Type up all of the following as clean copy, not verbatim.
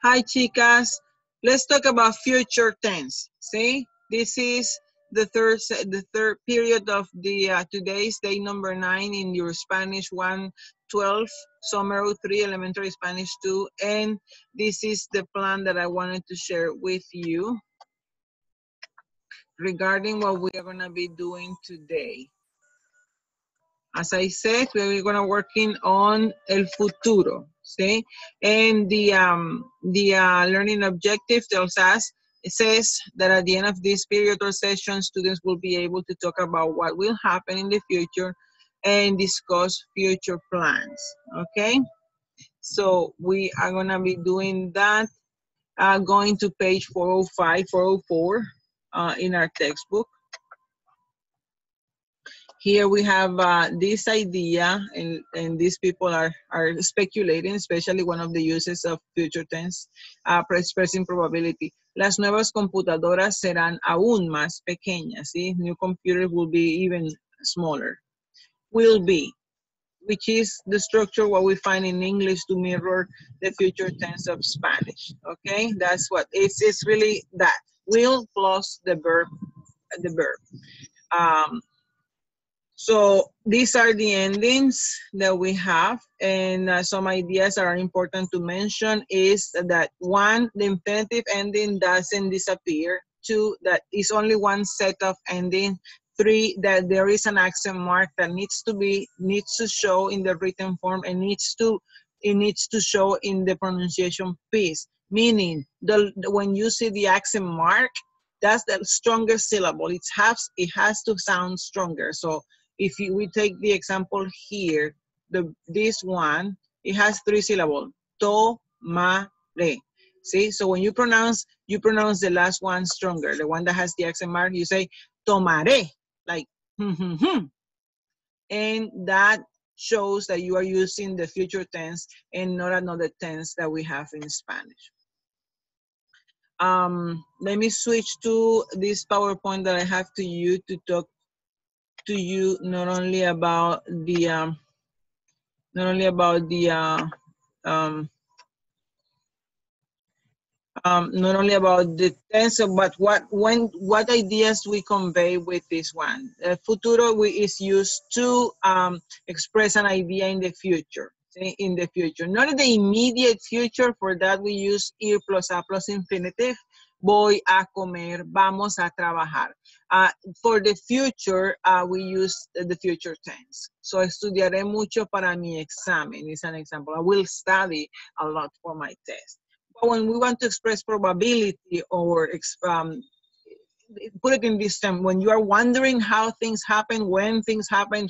Hi, chicas. Let's talk about future tense. See, this is the third period of the today's day number 9 in your Spanish 112, Summer 03, Elementary Spanish 2, and this is the plan that I wanted to share with you regarding what we are going to be doing today. As I said, we're going to working on el futuro, see? And the learning objective tells us, it says that at the end of this period or session, students will be able to talk about what will happen in the future and discuss future plans, okay? So we are going to be doing that, going to page 405, 404 in our textbook. Here we have this idea, and these people are speculating, especially one of the uses of future tense, expressing probability. Las nuevas computadoras serán aún más pequeñas, ¿sí? New computers will be even smaller. Will be, which is the structure what we find in English to mirror the future tense of Spanish, okay? That's what, it's really that. Will plus the verb, So these are the endings that we have, and some ideas that are important to mention is that 1, the infinitive ending doesn't disappear. 2, that is only one set of ending. 3, that there is an accent mark that needs to show in the written form and needs to show in the pronunciation piece. Meaning, when you see the accent mark, that's the strongest syllable. It has to sound stronger. So if we take the example here, this one, it has 3 syllables. Tomare. See, so when you pronounce the last one stronger. The one that has the accent mark, you say tomaré, like and that shows that you are using the future tense and not another tense that we have in Spanish. Let me switch to this PowerPoint that I have to you to talk to you not only about the tense, but what ideas we convey with this one. Futuro is used to express an idea in the future. In the future, not in the immediate future. For that we use ir plus a plus infinitive. Voy a comer, vamos a trabajar. For the future, we use the future tense. So estudiaré mucho para mi examen is an example. I will study a lot for my test. But when we want to express probability or put it in this term, when you are wondering how things happen, when things happen,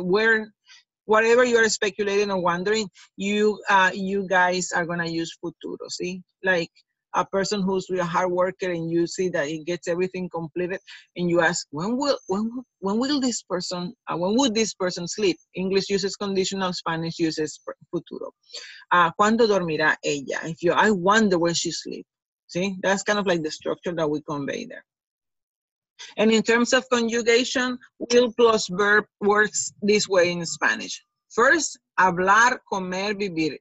where, whatever you are speculating or wondering, you guys are gonna use futuro. See, like a person who's a hard worker, and you see that he gets everything completed, and you ask, when would this person sleep? English uses conditional, Spanish uses futuro. ¿Cuándo dormirá ella? I wonder when she sleeps. See, that's kind of like the structure that we convey there. And in terms of conjugation, will plus verb works this way in Spanish. First, hablar, comer, vivir,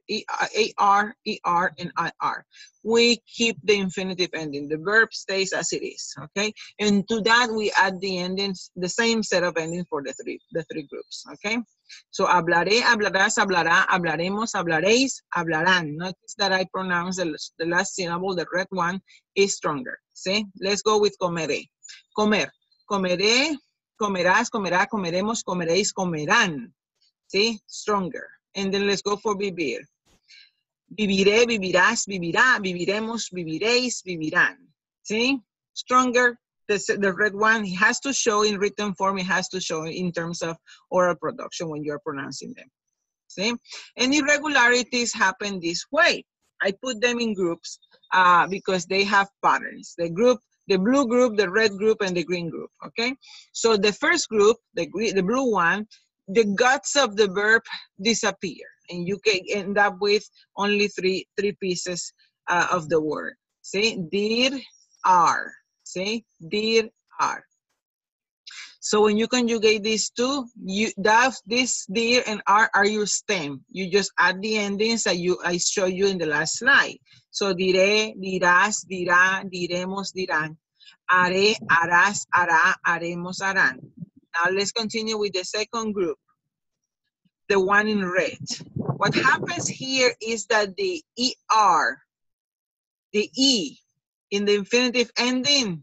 AR, ER, and IR. We keep the infinitive ending. The verb stays as it is, okay? And to that, we add the endings, the same set of endings for the three groups, okay? So, hablaré, hablarás, hablará, hablaremos, hablaréis, hablarán. Notice that I pronounce the last syllable, the red one, is stronger, see? Let's go with comeré. Comer, comeré, comerás, comerá, comeremos, comeréis, comerán. See, stronger. And then let's go for vivir. Viviré, vivirás, vivirá, viviremos, viviréis, vivirán. See, stronger. The red one, it has to show in written form. It has to show in terms of oral production when you're pronouncing them. See, and irregularities happen this way. I put them in groups because they have patterns. The blue group, the red group, and the green group, okay? So the first group, the blue one, the guts of the verb disappear, and you can end up with only three pieces of the word. See, did, are. See, did, are. So when you conjugate these two, this dir and are your stem. You just add the endings that I show you in the last slide. So diré, dirás, dirá, diremos, dirán. Haré, harás, hará, haremos, harán. Now let's continue with the second group, the one in red. What happens here is that the ER, the E in the infinitive ending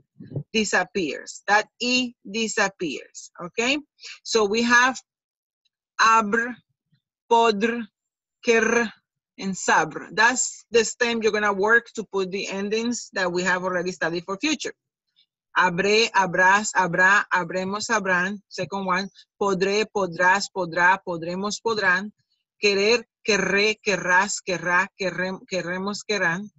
disappears. That E disappears, okay? So we have abr, podr, ker, and sabr. That's the stem you're gonna work to put the endings that we have already studied for future. Habré, habrás, habrá, habremos, habrán. Second one, podré, podrás, podrá, podremos, podrán. Querer, querré, querrás, querrá, querremos, querrán.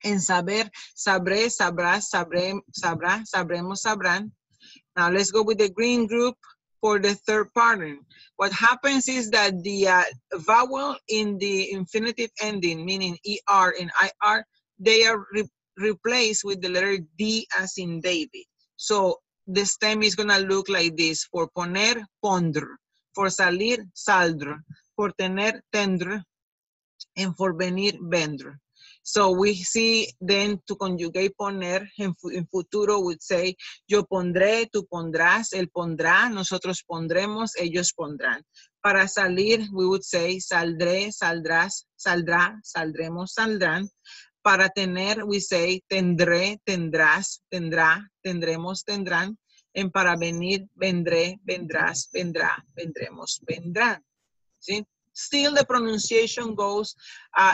En saber, sabré, sabrás, sabrá, sabremos, sabrán. Now let's go with the green group for the third pattern. What happens is that the vowel in the infinitive ending, meaning ER and IR, they are replaced with the letter D as in David. So the stem is gonna look like this. For poner, pondr. For salir, saldr. For tener, tendr. And for venir, vendr. So we see then to conjugate poner in futuro would say yo pondré, tú pondrás, él pondrá, nosotros pondremos, ellos pondrán. Para salir we would say saldré, saldrás, saldrá, saldremos, saldrán. Para tener we say tendré, tendrás, tendrá, tendremos, tendrán. And para venir, vendré, vendrás, vendrá, vendremos, vendrán. See? Still the pronunciation goes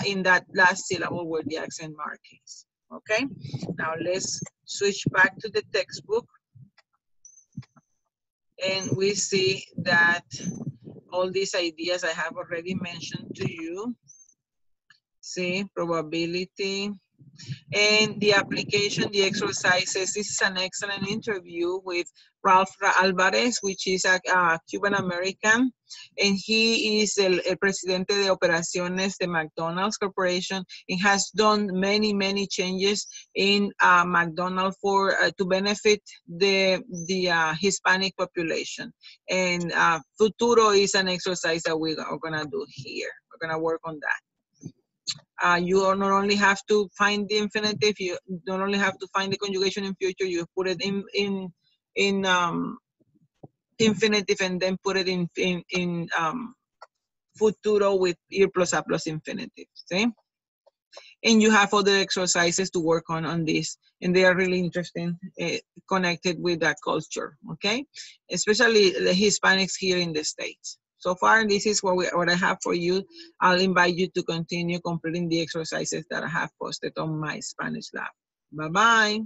in that last syllable where the accent mark is. Okay, now let's switch back to the textbook. And we see that all these ideas I have already mentioned to you. See, probability. And the application, the exercises, this is an excellent interview with Ralph Alvarez, which is a Cuban-American, and he is el presidente de operaciones de McDonald's Corporation and has done many, many changes in McDonald's for to benefit the Hispanic population. And Futuro is an exercise that we are gonna do here. We're gonna work on that. You not only have to find the infinitive, you don't only have to find the conjugation in future, you put it in infinitive and then put it in futuro with ir plus a plus infinitive, see? And you have other exercises to work on this, and they are really interesting, connected with that culture, okay? Especially the Hispanics here in the States. So far, this is what I have for you. I'll invite you to continue completing the exercises that I have posted on my Spanish lab. Bye-bye.